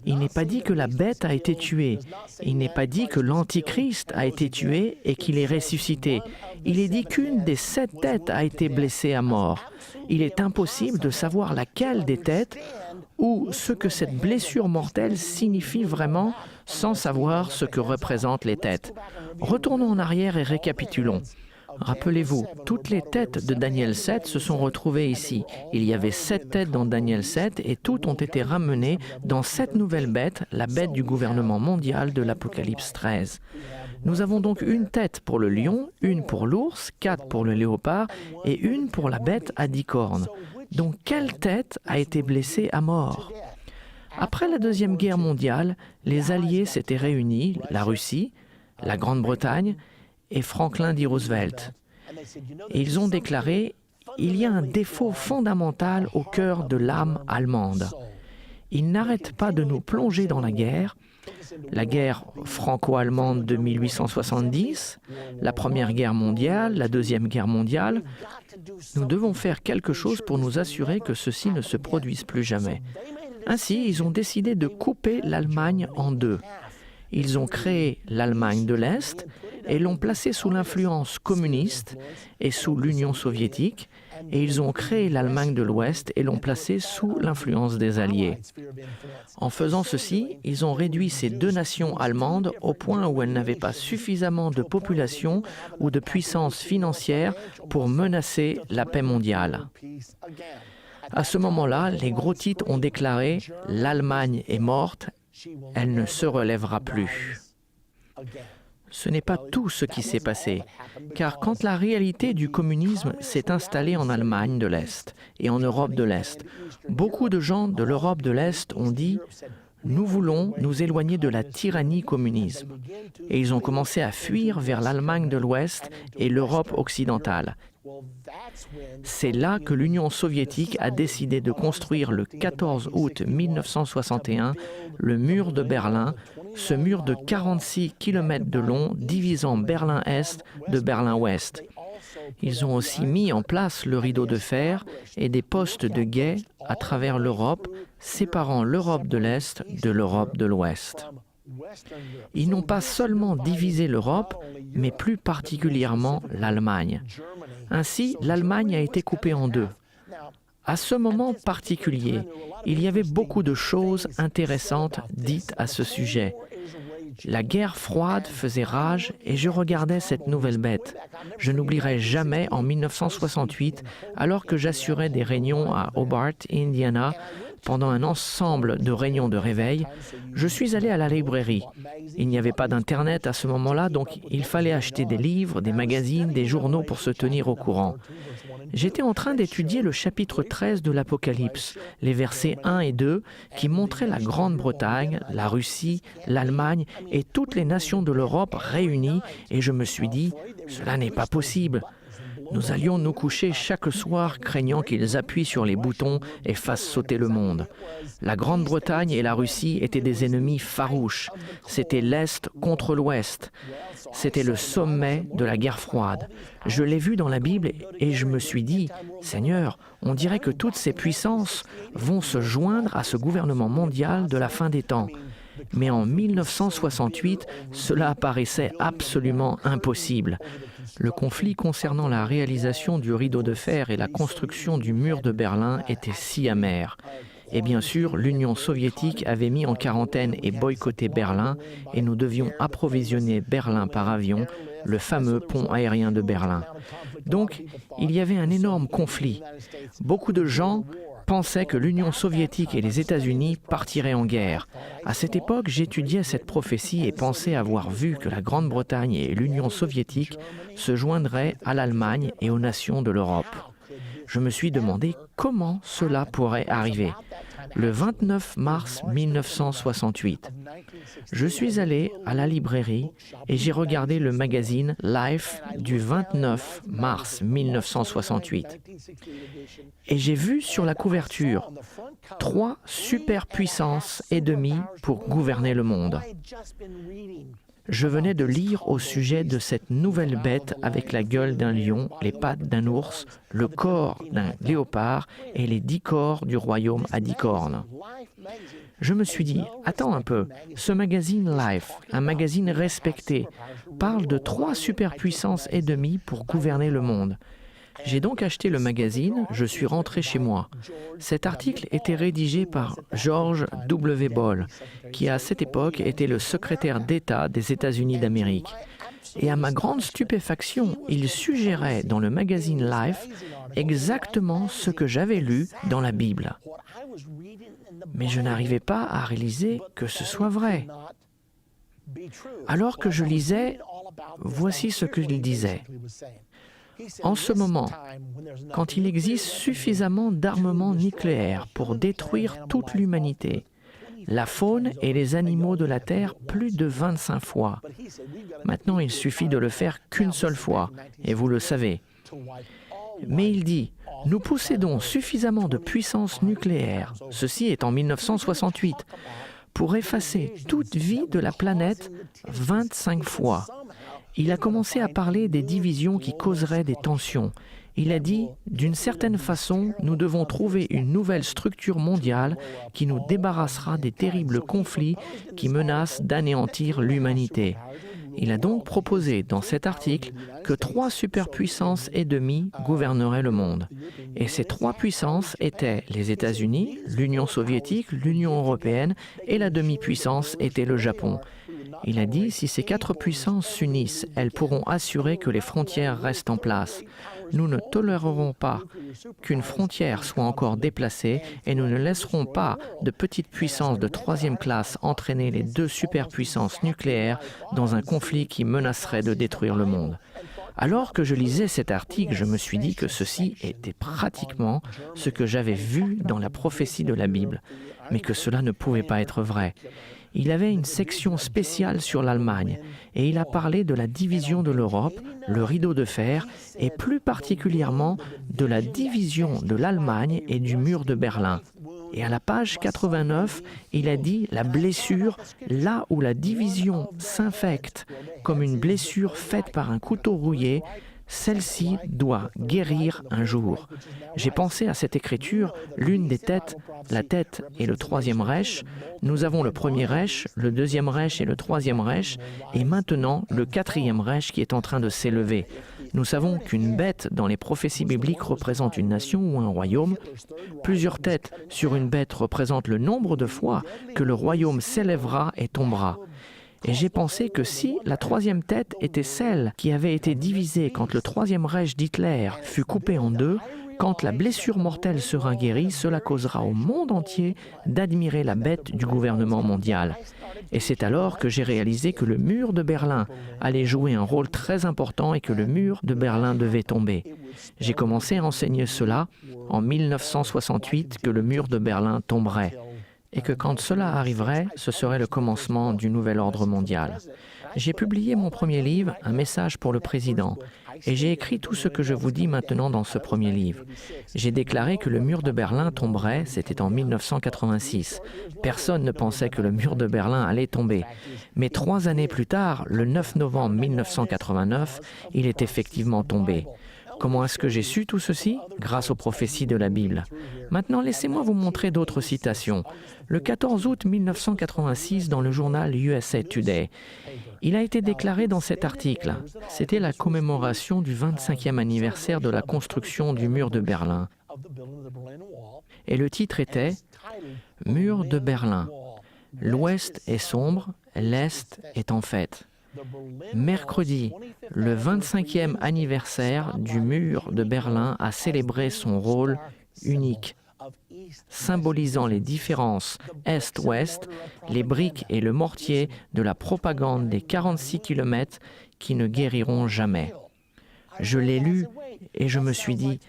Il n'est pas dit que la bête a été tuée. Il n'est pas dit que l'Antichrist a été tué et qu'il est ressuscité. Il est dit qu'une des 7 têtes a été blessée à mort. Il est impossible de savoir laquelle des têtes ou ce que cette blessure mortelle signifie vraiment sans savoir ce que représentent les têtes. Retournons en arrière et récapitulons. Rappelez-vous, toutes les têtes de Daniel 7 se sont retrouvées ici. Il y avait 7 têtes dans Daniel 7 et toutes ont été ramenées dans cette nouvelle bête, la bête du gouvernement mondial de l'Apocalypse 13. Nous avons donc une tête pour le lion, une pour l'ours, 4 pour le léopard et une pour la bête à 10 cornes. dont quelle tête a été blessée à mort? Après la Deuxième Guerre mondiale, les Alliés s'étaient réunis, la Russie, la Grande-Bretagne et Franklin D. Roosevelt. Et ils ont déclaré « Il y a un défaut fondamental au cœur de l'âme allemande. Ils n'arrêtent pas de nous plonger dans la guerre franco-allemande de 1870, la Première Guerre mondiale, la Deuxième Guerre mondiale. Nous devons faire quelque chose pour nous assurer que ceci ne se produise plus jamais. » Ainsi, ils ont décidé de couper l'Allemagne en deux. Ils ont créé l'Allemagne de l'Est et l'ont placée sous l'influence communiste et sous l'Union soviétique, et ils ont créé l'Allemagne de l'Ouest et l'ont placée sous l'influence des Alliés. En faisant ceci, ils ont réduit ces deux nations allemandes au point où elles n'avaient pas suffisamment de population ou de puissance financière pour menacer la paix mondiale. À ce moment-là, les gros titres ont déclaré « L'Allemagne est morte, elle ne se relèvera plus ». Ce n'est pas tout ce qui s'est passé, car quand la réalité du communisme s'est installée en Allemagne de l'Est et en Europe de l'Est, beaucoup de gens de l'Europe de l'Est ont dit « Nous voulons nous éloigner de la tyrannie communisme ». Et ils ont commencé à fuir vers l'Allemagne de l'Ouest et l'Europe occidentale. C'est là que l'Union soviétique a décidé de construire le 14 août 1961 le mur de Berlin, ce mur de 46 km de long divisant Berlin-Est de Berlin-Ouest. Ils ont aussi mis en place le rideau de fer et des postes de guet à travers l'Europe, séparant l'Europe de l'Est de l'Europe de l'Ouest. Ils n'ont pas seulement divisé l'Europe, mais plus particulièrement l'Allemagne. Ainsi, l'Allemagne a été coupée en deux. À ce moment particulier, il y avait beaucoup de choses intéressantes dites à ce sujet. La guerre froide faisait rage et je regardais cette nouvelle bête. Je n'oublierai jamais en 1968, alors que j'assurais des réunions à Hobart, Indiana, pendant un ensemble de réunions de réveil, je suis allé à la librairie. Il n'y avait pas d'Internet à ce moment-là, donc il fallait acheter des livres, des magazines, des journaux pour se tenir au courant. J'étais en train d'étudier le chapitre 13 de l'Apocalypse, les versets 1 et 2, qui montraient la Grande-Bretagne, la Russie, l'Allemagne et toutes les nations de l'Europe réunies, et je me suis dit, cela n'est pas possible. Nous allions nous coucher chaque soir craignant qu'ils appuient sur les boutons et fassent sauter le monde. La Grande-Bretagne et la Russie étaient des ennemis farouches. C'était l'Est contre l'Ouest. C'était le sommet de la guerre froide. Je l'ai vu dans la Bible et je me suis dit, Seigneur, on dirait que toutes ces puissances vont se joindre à ce gouvernement mondial de la fin des temps. Mais en 1968, cela apparaissait absolument impossible. Le conflit concernant la réalisation du rideau de fer et la construction du mur de Berlin était si amer. Et bien sûr, l'Union soviétique avait mis en quarantaine et boycotté Berlin et nous devions approvisionner Berlin par avion, le fameux pont aérien de Berlin. Donc, il y avait un énorme conflit. Beaucoup de gens pensaient que l'Union soviétique et les États-Unis partiraient en guerre. À cette époque, j'étudiais cette prophétie et pensais avoir vu que la Grande-Bretagne et l'Union soviétique se joindraient à l'Allemagne et aux nations de l'Europe. Je me suis demandé comment cela pourrait arriver. Le 29 mars 1968, je suis allé à la librairie et j'ai regardé le magazine Life du 29 mars 1968. Et j'ai vu sur la couverture 3 superpuissances et demie pour gouverner le monde. Je venais de lire au sujet de cette nouvelle bête avec la gueule d'un lion, les pattes d'un ours, le corps d'un léopard et les 10 corps du royaume à 10 cornes. Je me suis dit, attends un peu, ce magazine Life, un magazine respecté, parle de 3 superpuissances et demie pour gouverner le monde. J'ai donc acheté le magazine, je suis rentré chez moi. Cet article était rédigé par George W. Ball, qui à cette époque était le secrétaire d'État des États-Unis d'Amérique. Et à ma grande stupéfaction, il suggérait dans le magazine Life exactement ce que j'avais lu dans la Bible. Mais je n'arrivais pas à réaliser que ce soit vrai. Alors que je lisais, voici ce qu'il disait. En ce moment, quand il existe suffisamment d'armements nucléaires pour détruire toute l'humanité, la faune et les animaux de la Terre plus de 25 fois. Maintenant, il suffit de le faire qu'une seule fois, et vous le savez. Mais il dit, nous possédons suffisamment de puissance nucléaire, ceci est en 1968, pour effacer toute vie de la planète 25 fois. Il a commencé à parler des divisions qui causeraient des tensions. Il a dit, d'une certaine façon, nous devons trouver une nouvelle structure mondiale qui nous débarrassera des terribles conflits qui menacent d'anéantir l'humanité. Il a donc proposé dans cet article que 3 superpuissances et demie gouverneraient le monde. Et ces 3 puissances étaient les États-Unis, l'Union soviétique, l'Union européenne et la demi-puissance était le Japon. Il a dit, si ces 4 puissances s'unissent, elles pourront assurer que les frontières restent en place. Nous ne tolérerons pas qu'une frontière soit encore déplacée et nous ne laisserons pas de petites puissances de 3e classe entraîner les 2 superpuissances nucléaires dans un conflit qui menacerait de détruire le monde. Alors que je lisais cet article, je me suis dit que ceci était pratiquement ce que j'avais vu dans la prophétie de la Bible, mais que cela ne pouvait pas être vrai. Il avait une section spéciale sur l'Allemagne et il a parlé de la division de l'Europe, le rideau de fer et plus particulièrement de la division de l'Allemagne et du mur de Berlin. Et à la page 89, il a dit la blessure, là où la division s'infecte comme une blessure faite par un couteau rouillé, celle-ci doit guérir un jour. J'ai pensé à cette écriture, l'une des têtes, la tête et le 3e Reich. Nous avons le 1er Reich, le 2e Reich et le 3e Reich, et maintenant le 4e Reich qui est en train de s'élever. Nous savons qu'une bête dans les prophéties bibliques représente une nation ou un royaume. Plusieurs têtes sur une bête représentent le nombre de fois que le royaume s'élèvera et tombera. Et j'ai pensé que si la 3e tête était celle qui avait été divisée quand le 3e Reich d'Hitler fut coupé en 2, quand la blessure mortelle sera guérie, cela causera au monde entier d'admirer la bête du gouvernement mondial. Et c'est alors que j'ai réalisé que le mur de Berlin allait jouer un rôle très important et que le mur de Berlin devait tomber. J'ai commencé à enseigner cela en 1968, que le mur de Berlin tomberait. Et que quand cela arriverait, ce serait le commencement du nouvel ordre mondial. J'ai publié mon premier livre, Un message pour le président, et j'ai écrit tout ce que je vous dis maintenant dans ce premier livre. J'ai déclaré que le mur de Berlin tomberait, c'était en 1986. Personne ne pensait que le mur de Berlin allait tomber. Mais 3 années plus tard, le 9 novembre 1989, il est effectivement tombé. Comment est-ce que j'ai su tout ceci? Grâce aux prophéties de la Bible. Maintenant, laissez-moi vous montrer d'autres citations. Le 14 août 1986, dans le journal USA Today, il a été déclaré dans cet article. C'était la commémoration du 25e anniversaire de la construction du mur de Berlin. Et le titre était « Mur de Berlin. L'Ouest est sombre, l'Est est en fête ». Mercredi, le 25e anniversaire du mur de Berlin a célébré son rôle unique, symbolisant les différences Est-Ouest, les briques et le mortier de la propagande des 46 km qui ne guériront jamais. Je l'ai lu et je me suis dit,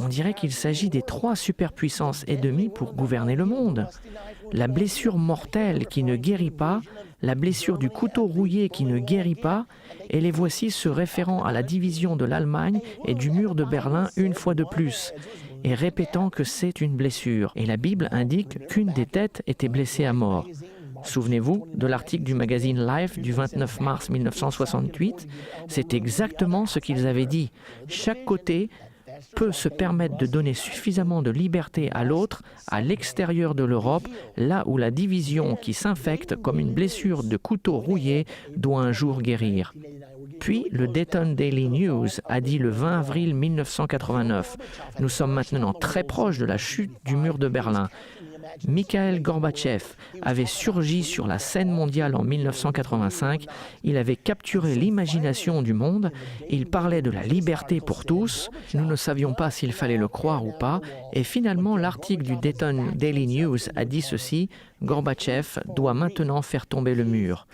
on dirait qu'il s'agit des 3 superpuissances et demie pour gouverner le monde. La blessure mortelle qui ne guérit pas, la blessure du couteau rouillé qui ne guérit pas, et les voici se référant à la division de l'Allemagne et du mur de Berlin une fois de plus, et répétant que c'est une blessure. Et la Bible indique qu'une des têtes était blessée à mort. Souvenez-vous de l'article du magazine Life du 29 mars 1968, c'est exactement ce qu'ils avaient dit. Chaque côté peut se permettre de donner suffisamment de liberté à l'autre, à l'extérieur de l'Europe, là où la division qui s'infecte comme une blessure de couteau rouillé doit un jour guérir. Puis, le Dayton Daily News a dit le 20 avril 1989, « Nous sommes maintenant très proches de la chute du mur de Berlin. Mikhail Gorbatchev avait surgi sur la scène mondiale en 1985, il avait capturé l'imagination du monde, il parlait de la liberté pour tous, nous ne savions pas s'il fallait le croire ou pas, et finalement l'article du Dayton Daily News a dit ceci, Gorbatchev doit maintenant faire tomber le mur.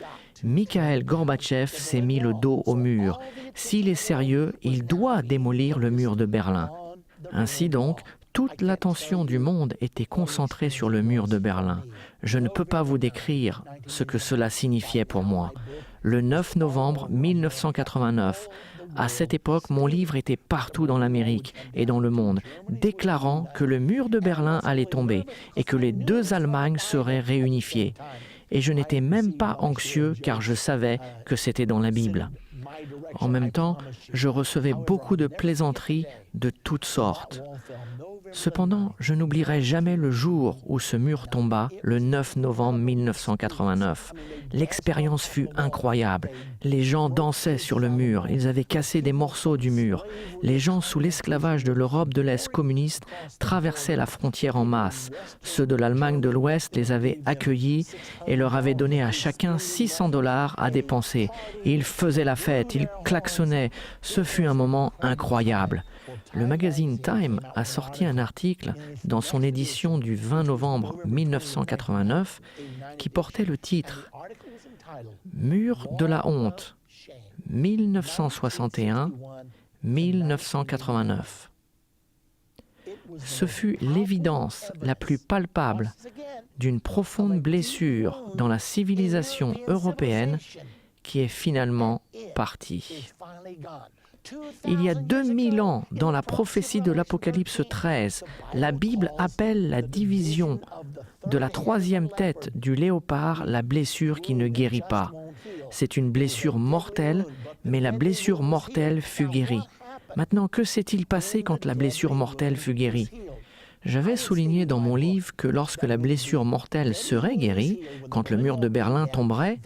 Mikhail Gorbatchev s'est mis le dos au mur. S'il est sérieux, il doit démolir le mur de Berlin. Ainsi donc, toute l'attention du monde était concentrée sur le mur de Berlin. Je ne peux pas vous décrire ce que cela signifiait pour moi. Le 9 novembre 1989, à cette époque, mon livre était partout dans l'Amérique et dans le monde, déclarant que le mur de Berlin allait tomber et que les deux Allemagnes seraient réunifiées. Et je n'étais même pas anxieux car je savais que c'était dans la Bible. En même temps, je recevais beaucoup de plaisanteries de toutes sortes. Cependant, je n'oublierai jamais le jour où ce mur tomba, le 9 novembre 1989. L'expérience fut incroyable. Les gens dansaient sur le mur, ils avaient cassé des morceaux du mur. Les gens sous l'esclavage de l'Europe de l'Est communiste traversaient la frontière en masse. Ceux de l'Allemagne de l'Ouest les avaient accueillis et leur avaient donné à chacun $600 à dépenser. Ils faisaient la fête, ils klaxonnaient. Ce fut un moment incroyable. Le magazine Time a sorti un article dans son édition du 20 novembre 1989 qui portait le titre « Mur de la honte, 1961-1989 ». Ce fut l'évidence la plus palpable d'une profonde blessure dans la civilisation européenne qui est finalement partie. Il y a 2000 ans, dans la prophétie de l'Apocalypse 13, la Bible appelle la division de la troisième tête du léopard la blessure qui ne guérit pas. C'est une blessure mortelle, mais la blessure mortelle fut guérie. Maintenant, que s'est-il passé quand la blessure mortelle fut guérie ? J'avais souligné dans mon livre que lorsque la blessure mortelle serait guérie, quand le mur de Berlin tomberait,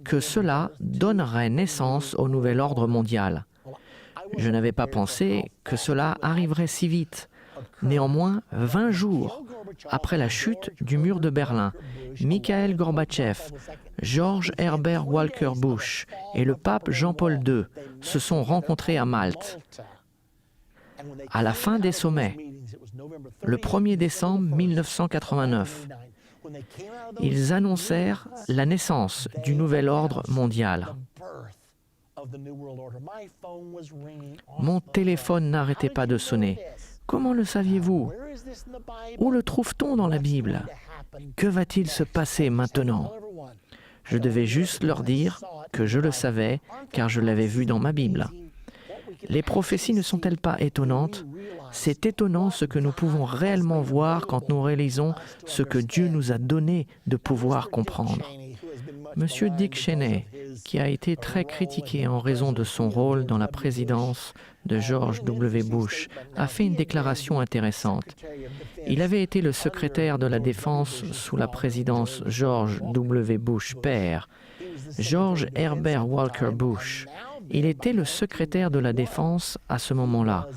que cela donnerait naissance au nouvel ordre mondial. Je n'avais pas pensé que cela arriverait si vite. Néanmoins, 20 jours après la chute du mur de Berlin, Mikhail Gorbatchev, George Herbert Walker Bush et le pape Jean-Paul II se sont rencontrés à Malte. À la fin des sommets, le 1er décembre 1989, ils annoncèrent la naissance du nouvel ordre mondial. Mon téléphone n'arrêtait pas de sonner. Comment le saviez-vous? Où le trouve-t-on dans la Bible? Que va-t-il se passer maintenant? Je devais juste leur dire que je le savais, car je l'avais vu dans ma Bible. Les prophéties ne sont-elles pas étonnantes? C'est étonnant ce que nous pouvons réellement voir quand nous réalisons ce que Dieu nous a donné de pouvoir comprendre. Monsieur Dick Cheney, qui a été très critiqué en raison de son rôle dans la présidence de George W. Bush, a fait une déclaration intéressante. Il avait été le secrétaire de la Défense sous la présidence George W. Bush père. George Herbert Walker Bush. Il était le secrétaire de la Défense à ce moment-là.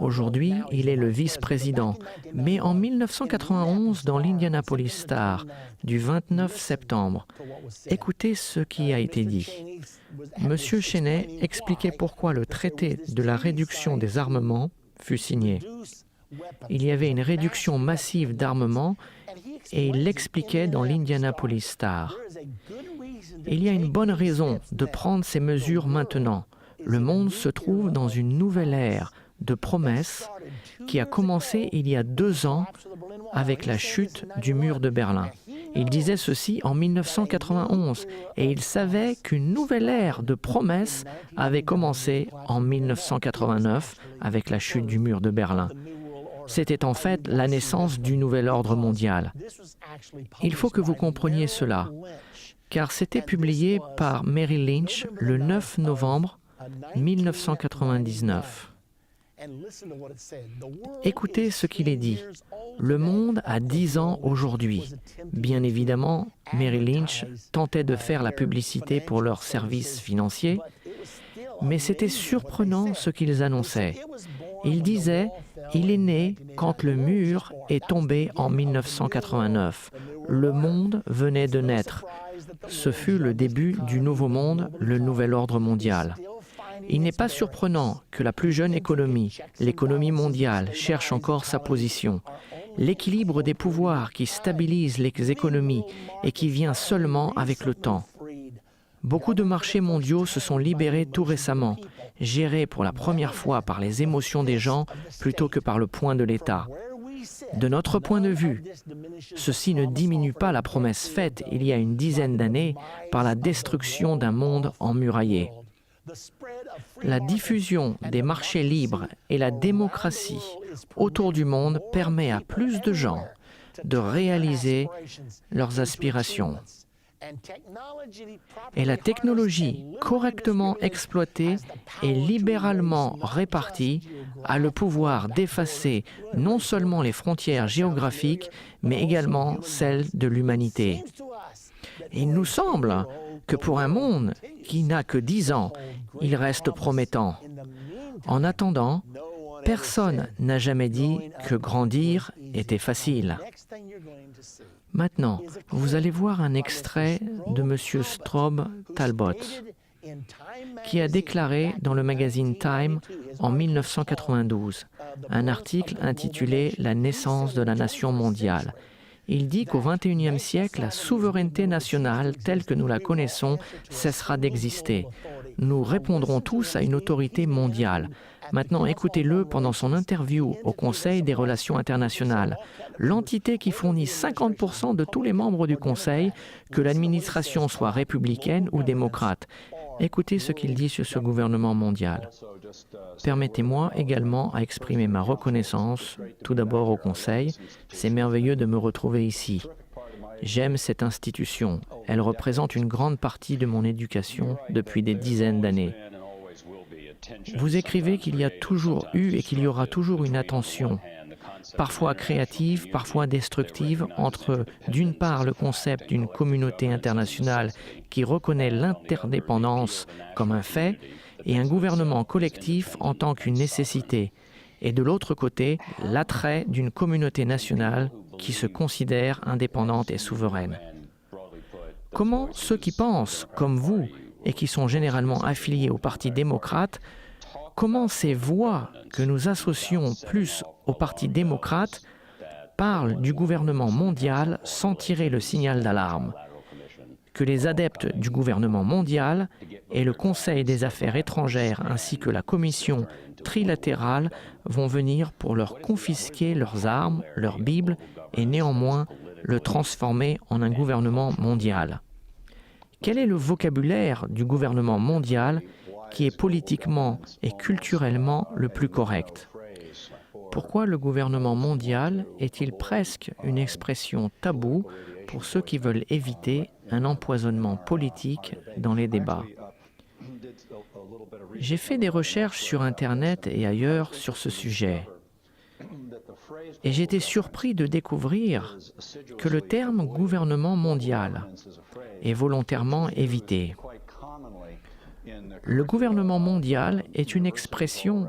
Aujourd'hui, il est le vice-président. Mais en 1991, dans l'Indianapolis Star, du 29 septembre, écoutez ce qui a été dit. Monsieur Cheney expliquait pourquoi le traité de la réduction des armements fut signé. Il y avait une réduction massive d'armements et il l'expliquait dans l'Indianapolis Star. Il y a une bonne raison de prendre ces mesures maintenant. Le monde se trouve dans une nouvelle ère de promesses qui a commencé il y a 2 ans avec la chute du mur de Berlin. Il disait ceci en 1991 et il savait qu'une nouvelle ère de promesses avait commencé en 1989 avec la chute du mur de Berlin. C'était en fait la naissance du nouvel ordre mondial. Il faut que vous compreniez cela, car c'était publié par Merrill Lynch le 9 novembre 1999. Écoutez ce qu'il est dit. Le monde a 10 ans aujourd'hui. Bien évidemment, Merrill Lynch tentait de faire la publicité pour leurs services financiers, mais c'était surprenant ce qu'ils annonçaient. Ils disaient Il est né quand le mur est tombé en 1989. Le monde venait de naître. Ce fut le début du nouveau monde, le nouvel ordre mondial. Il n'est pas surprenant que la plus jeune économie, l'économie mondiale, cherche encore sa position. L'équilibre des pouvoirs qui stabilise les économies et qui vient seulement avec le temps. Beaucoup de marchés mondiaux se sont libérés tout récemment, gérés pour la première fois par les émotions des gens plutôt que par le point de l'État. De notre point de vue, ceci ne diminue pas la promesse faite il y a une dizaine d'années par la destruction d'un monde emmuraillé. La diffusion des marchés libres et la démocratie autour du monde permet à plus de gens de réaliser leurs aspirations. Et la technologie correctement exploitée et libéralement répartie a le pouvoir d'effacer non seulement les frontières géographiques, mais également celles de l'humanité. Il nous semble que pour un monde qui n'a que 10 ans, il reste promettant. En attendant, personne n'a jamais dit que grandir était facile. Maintenant, vous allez voir un extrait de M. Strobe Talbot, qui a déclaré dans le magazine Time en 1992 un article intitulé « La naissance de la nation mondiale ». Il dit qu'au XXIe siècle, la souveraineté nationale telle que nous la connaissons cessera d'exister. Nous répondrons tous à une autorité mondiale. Maintenant, écoutez-le pendant son interview au Conseil des relations internationales. L'entité qui fournit 50% de tous les membres du Conseil, que l'administration soit républicaine ou démocrate. Écoutez ce qu'il dit sur ce gouvernement mondial. Permettez-moi également à exprimer ma reconnaissance, tout d'abord au Conseil. C'est merveilleux de me retrouver ici. J'aime cette institution. Elle représente une grande partie de mon éducation depuis des dizaines d'années. Vous écrivez qu'il y a toujours eu et qu'il y aura toujours une attention, parfois créative, parfois destructive, entre d'une part le concept d'une communauté internationale qui reconnaît l'interdépendance comme un fait et un gouvernement collectif en tant qu'une nécessité, et de l'autre côté l'attrait d'une communauté nationale qui se considère indépendante et souveraine. Comment ceux qui pensent comme vous et qui sont généralement affiliés au Parti démocrate, comment ces voix que nous associons plus au Parti démocrate parlent du gouvernement mondial sans tirer le signal d'alarme, que les adeptes du gouvernement mondial et le Conseil des affaires étrangères ainsi que la Commission trilatérale vont venir pour leur confisquer leurs armes, leurs bibles et néanmoins le transformer en un gouvernement mondial. Quel est le vocabulaire du gouvernement mondial qui est politiquement et culturellement le plus correct? Pourquoi le gouvernement mondial est-il presque une expression taboue pour ceux qui veulent éviter un empoisonnement politique dans les débats? J'ai fait des recherches sur Internet et ailleurs sur ce sujet. Et j'étais surpris de découvrir que le terme gouvernement mondial est volontairement évité. Le gouvernement mondial est une expression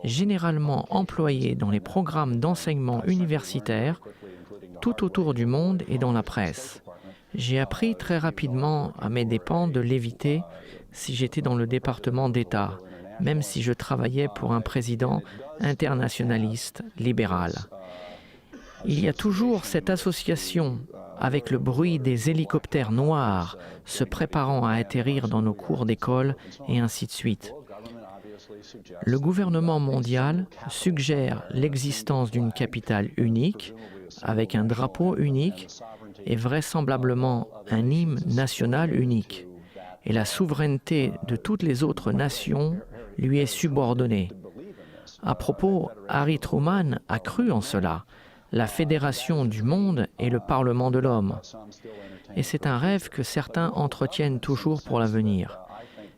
généralement employée dans les programmes d'enseignement universitaire tout autour du monde et dans la presse. J'ai appris très rapidement à mes dépens de l'éviter si j'étais dans le département d'État, même si je travaillais pour un président internationaliste libéral. Il y a toujours cette association avec le bruit des hélicoptères noirs se préparant à atterrir dans nos cours d'école et ainsi de suite. Le gouvernement mondial suggère l'existence d'une capitale unique, avec un drapeau unique et vraisemblablement un hymne national unique. Et la souveraineté de toutes les autres nations lui est subordonnée. À propos, Harry Truman a cru en cela. La fédération du monde est le Parlement de l'homme. Et c'est un rêve que certains entretiennent toujours pour l'avenir.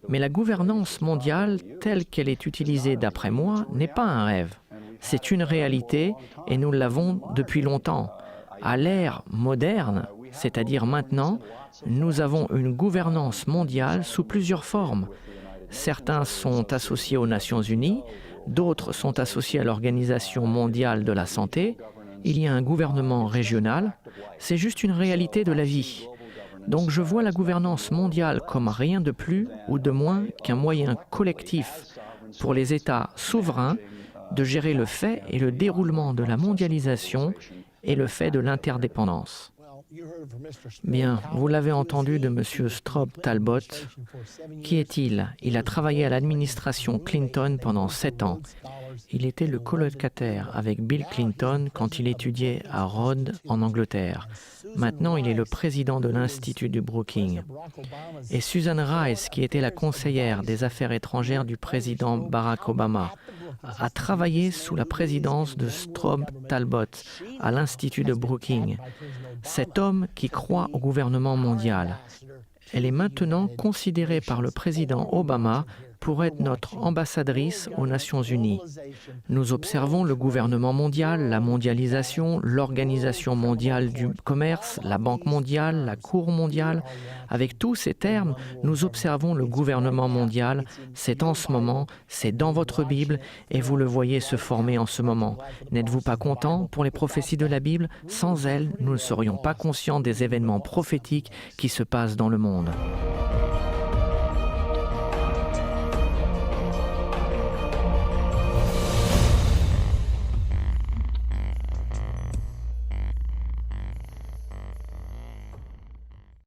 Mais la gouvernance mondiale, telle qu'elle est utilisée d'après moi, n'est pas un rêve. C'est une réalité et nous l'avons depuis longtemps. À l'ère moderne, c'est-à-dire maintenant, nous avons une gouvernance mondiale sous plusieurs formes. Certains sont associés aux Nations Unies, D'autres sont associés à l'Organisation mondiale de la santé. Il y a un gouvernement régional. C'est juste une réalité de la vie. Donc je vois la gouvernance mondiale comme rien de plus ou de moins qu'un moyen collectif pour les États souverains de gérer le fait et le déroulement de la mondialisation et le fait de l'interdépendance. Bien, vous l'avez entendu de M. Strobe Talbot. Qui est-il? Il a travaillé à l'administration Clinton pendant 7 ans. Il était le colocataire avec Bill Clinton quand il étudiait à Rhodes, en Angleterre. Maintenant, il est le président de l'Institut du Brookings. Et Susan Rice, qui était la conseillère des Affaires étrangères du président Barack Obama, a travaillé sous la présidence de Strobe Talbot à l'Institut de Brookings. Cet homme qui croit au gouvernement mondial. Elle est maintenant considérée par le président Obama pour être notre ambassadrice aux Nations Unies. Nous observons le gouvernement mondial, la mondialisation, l'Organisation mondiale du commerce, la Banque mondiale, la Cour mondiale. Avec tous ces termes, nous observons le gouvernement mondial. C'est en ce moment, c'est dans votre Bible et vous le voyez se former en ce moment. N'êtes-vous pas content pour les prophéties de la Bible? Sans elles, nous ne serions pas conscients des événements prophétiques qui se passent dans le monde.